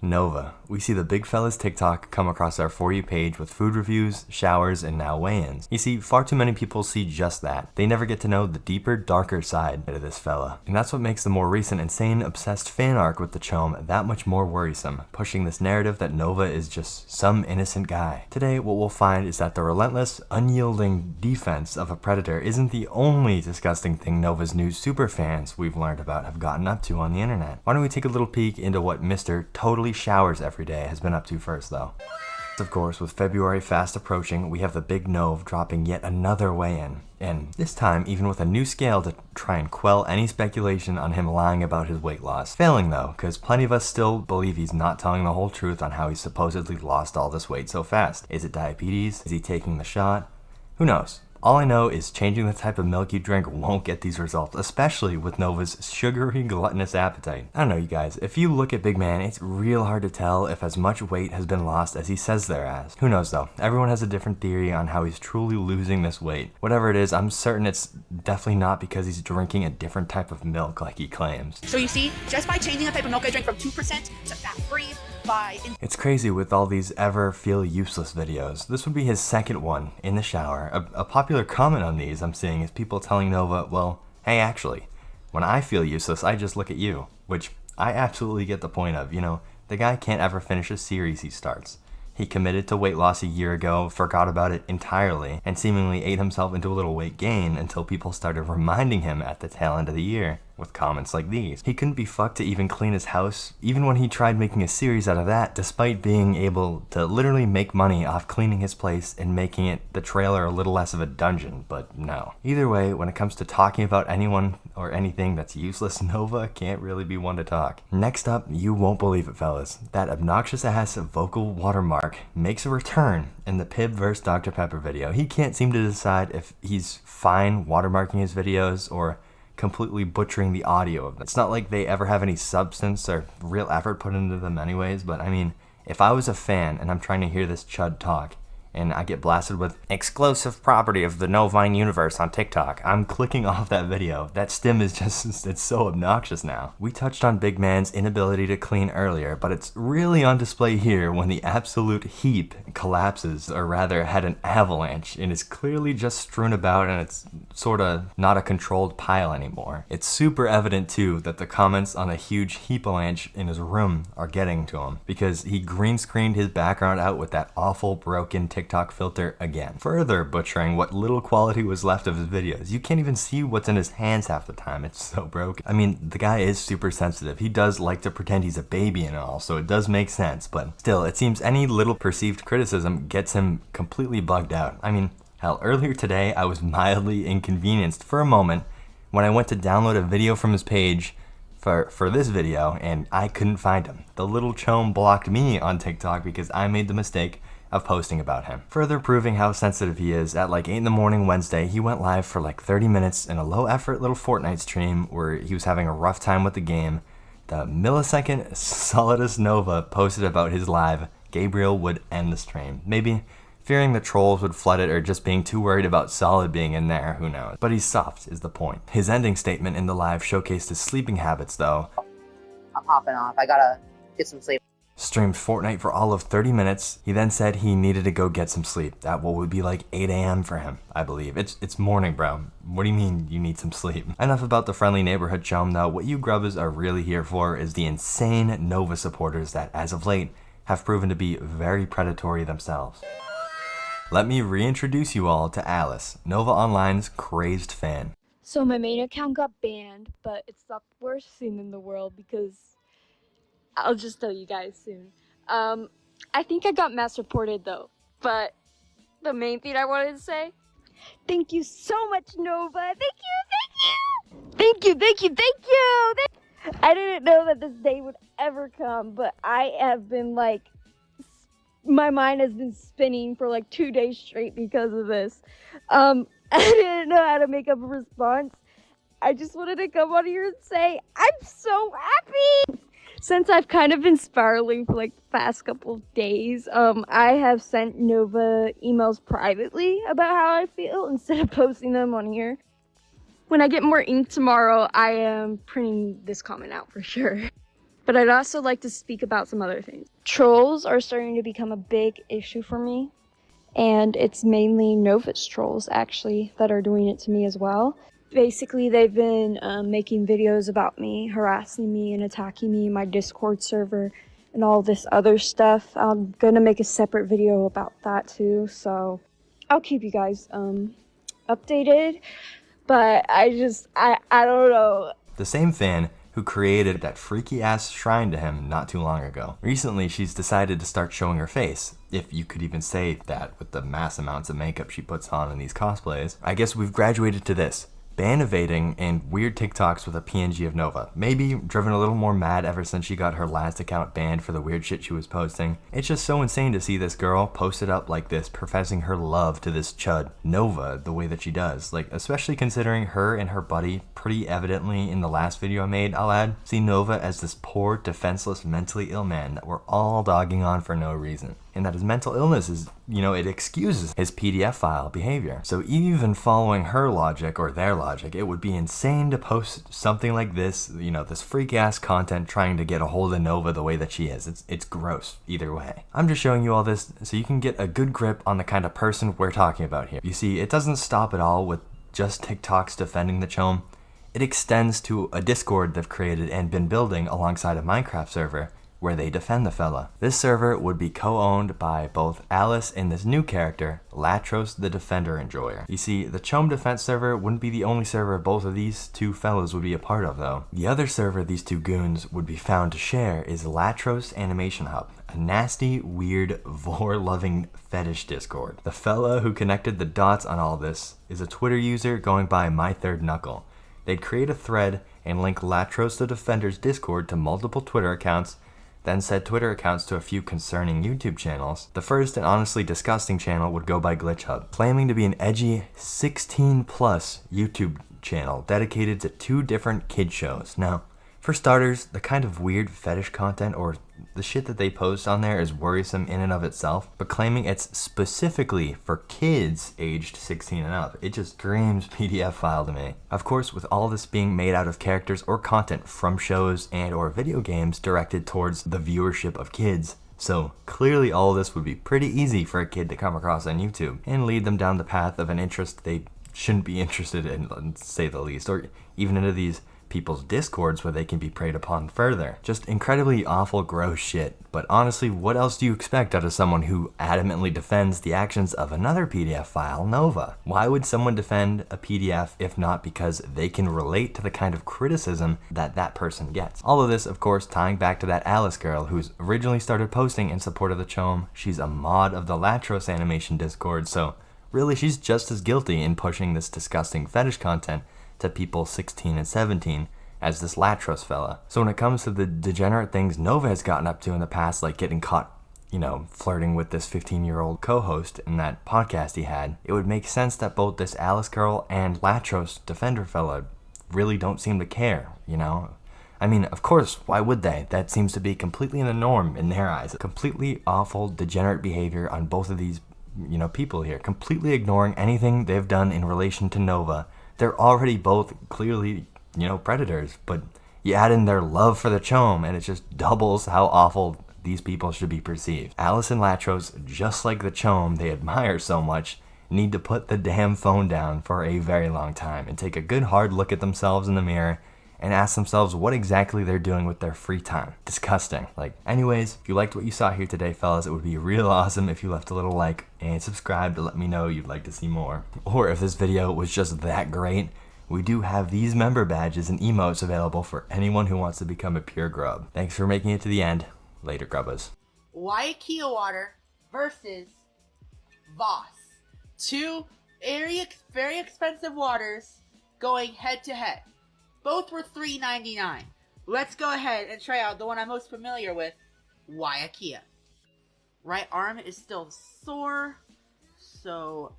Nova. We see the big fella's TikTok come across our For You page with food reviews, showers, and now weigh-ins. You see, far too many people see just that. They never get to know the deeper, darker side of this fella. And that's what makes the more recent insane, obsessed fan arc with the chome that much more worrisome, pushing this narrative that Nova is just some innocent guy. Today, what we'll find is that the relentless, unyielding defense of a predator isn't the only disgusting thing Nova's new superfans we've learned about have gotten up to on the internet. Why don't we take a little peek into what Mr. Totally Showers Every Day has been up to first, though. Of course, with February fast approaching, we have the big Nove dropping yet another weigh-in, and this time even with a new scale to try and quell any speculation on him lying about his weight loss. Failing though, because plenty of us still believe he's not telling the whole truth on how he supposedly lost all this weight so fast. Is it diabetes? Is he taking the shot? Who knows? All I know is changing the type of milk you drink won't get these results, especially with Nova's sugary, gluttonous appetite. I don't know, you guys, if you look at Big Man, it's real hard to tell if as much weight has been lost as he says there has. Who knows though? Everyone has a different theory on how he's truly losing this weight. Whatever it is, I'm certain it's definitely not because he's drinking a different type of milk like he claims. So you see, just by changing the type of milk I drink from 2% to fat-free, it's crazy with all these ever feel useless videos. This would be his second one in the shower. A popular comment on these I'm seeing is people telling Nova, well, hey, actually, when I feel useless, I just look at you. Which I absolutely get the point of. You know, the guy can't ever finish a series he starts. He committed to weight loss a year ago, forgot about it entirely, and seemingly ate himself into a little weight gain until people started reminding him at the tail end of the year with comments like these. He couldn't be fucked to even clean his house, even when he tried making a series out of that, despite being able to literally make money off cleaning his place and making it the trailer a little less of a dungeon, but no. Either way, when it comes to talking about anyone or anything that's useless, Nova can't really be one to talk. Next up, you won't believe it, fellas. That obnoxious ass vocal watermark makes a return in the Pib vs. Dr. Pepper video. He can't seem to decide if he's fine watermarking his videos or completely butchering the audio of them. It's not like they ever have any substance or real effort put into them anyways, but I mean, if I was a fan and I'm trying to hear this chud talk, and I get blasted with exclusive property of the Novine universe on TikTok, I'm clicking off that video. That stim is just, it's so obnoxious now. We touched on Big Man's inability to clean earlier, but it's really on display here when the absolute heap collapses, or rather had an avalanche, and is clearly just strewn about, and it's sorta not a controlled pile anymore. It's super evident too that the comments on a huge heap-alanche in his room are getting to him, because he green screened his background out with that awful broken TikTok filter again, further butchering what little quality was left of his videos. You can't even see what's in his hands half the time, it's so broken. I mean, the guy is super sensitive. He does like to pretend he's a baby and all, so it does make sense, but still, it seems any little perceived criticism gets him completely bugged out. I mean, hell, earlier today I was mildly inconvenienced for a moment when I went to download a video from his page for this video, and I couldn't find him. The little chome blocked me on TikTok because I made the mistake of posting about him. Further proving how sensitive he is, at like 8 in the morning Wednesday, he went live for like 30 minutes in a low effort little Fortnite stream where he was having a rough time with the game. The millisecond Solidus Nova posted about his live, Gabriel would end the stream. Maybe fearing the trolls would flood it, or just being too worried about Solid being in there, who knows. But he's soft is the point. His ending statement in the live showcased his sleeping habits though. I'm hopping off. I gotta get some sleep. Streamed Fortnite for all of 30 minutes. He then said he needed to go get some sleep. At what would be like 8 a.m. for him, I believe. It's morning, bro. What do you mean you need some sleep? Enough about the friendly neighborhood chum though. What you Grubbas are really here for is the insane Nova supporters that, as of late, have proven to be very predatory themselves. Let me reintroduce you all to Alice, Nova Online's crazed fan. So my main account got banned, but it's the worst thing in the world because I'll just tell you guys soon. I think I got mass reported though, but the main thing I wanted to say, thank you so much, Nova. Thank you. I didn't know that this day would ever come, but I have been like, my mind has been spinning for like 2 days straight because of this. I didn't know how to make up a response. I just wanted to come on here and say, I'm so happy! Since I've kind of been spiraling for like the past couple of days, I have sent Nova emails privately about how I feel instead of posting them on here. When I get more ink tomorrow, I am printing this comment out for sure. But I'd also like to speak about some other things. Trolls are starting to become a big issue for me. And it's mainly Nova's trolls, actually, that are doing it to me as well. Basically, they've been making videos about me, harassing me and attacking me in my Discord server and all this other stuff. I'm gonna make a separate video about that too, so I'll keep you guys updated. But I don't know. The same fan who created that freaky ass shrine to him not too long ago. Recently, she's decided to start showing her face, if you could even say that with the mass amounts of makeup she puts on in these cosplays. I guess we've graduated to this. Ban evading and weird TikToks with a PNG of Nova. Maybe driven a little more mad ever since she got her last account banned for the weird shit she was posting. It's just so insane to see this girl posted up like this, professing her love to this chud, Nova, the way that she does. Like, especially considering her and her buddy, pretty evidently in the last video I made, I'll add, see Nova as this poor, defenseless, mentally ill man that we're all dogging on for no reason. And that his mental illness is, it excuses his PDF file behavior. So even following her logic, or their logic, it would be insane to post something like this, this freak-ass content trying to get a hold of Nova the way that she is. It's gross, either way. I'm just showing you all this so you can get a good grip on the kind of person we're talking about here. You see, it doesn't stop at all with just TikToks defending the chom. It extends to a Discord they've created and been building alongside a Minecraft server, where they defend the fella. This server would be co-owned by both Alice and this new character, Latros the Defender Enjoyer. You see, the Chom Defense server wouldn't be the only server both of these two fellas would be a part of though. The other server these two goons would be found to share is Latros Animation Hub, a nasty, weird, vor-loving fetish Discord. The fella who connected the dots on all this is a Twitter user going by My Third Knuckle. They'd create a thread and link Latros the Defender's Discord to multiple Twitter accounts, then said Twitter accounts to a few concerning YouTube channels. The first and honestly disgusting channel would go by Glitch Hub, claiming to be an edgy 16+ YouTube channel dedicated to 2 different kid shows. Now, for starters, the kind of weird fetish content or the shit that they post on there is worrisome in and of itself, but claiming it's specifically for kids aged 16 and up, it just screams PDF file to me. Of course, with all this being made out of characters or content from shows and or video games directed towards the viewership of kids, so clearly all of this would be pretty easy for a kid to come across on YouTube and lead them down the path of an interest they shouldn't be interested in, to say the least, or even into these people's discords where they can be preyed upon further. Just incredibly awful, gross shit. But honestly, what else do you expect out of someone who adamantly defends the actions of another PDF file, Nova? Why would someone defend a PDF if not because they can relate to the kind of criticism that that person gets? All of this, of course, tying back to that Alice girl who's originally started posting in support of the chom. She's a mod of the Latros Animation Discord, so really she's just as guilty in pushing this disgusting fetish content to people 16 and 17 as this Latros fella. So when it comes to the degenerate things Nova has gotten up to in the past, like getting caught, flirting with this 15-year-old co-host in that podcast he had, it would make sense that both this Alice girl and Latros Defender fella really don't seem to care, I mean, of course, why would they? That seems to be completely in the norm in their eyes. Completely awful, degenerate behavior on both of these, people here, completely ignoring anything they've done in relation to Nova. They're already both clearly, predators, but you add in their love for the chom and it just doubles how awful these people should be perceived. Alice and Latros, just like the chom they admire so much, need to put the damn phone down for a very long time and take a good hard look at themselves in the mirror and ask themselves what exactly they're doing with their free time. Disgusting. Anyways, if you liked what you saw here today, fellas, it would be real awesome if you left a little like and subscribe to let me know you'd like to see more. Or if this video was just that great, we do have these member badges and emotes available for anyone who wants to become a pure grub. Thanks for making it to the end. Later, Grubbas. Waiakea water versus Voss. 2 very expensive waters going head to head. Both were $3.99. Let's go ahead and try out the one I'm most familiar with, Waiakea. Right arm is still sore, so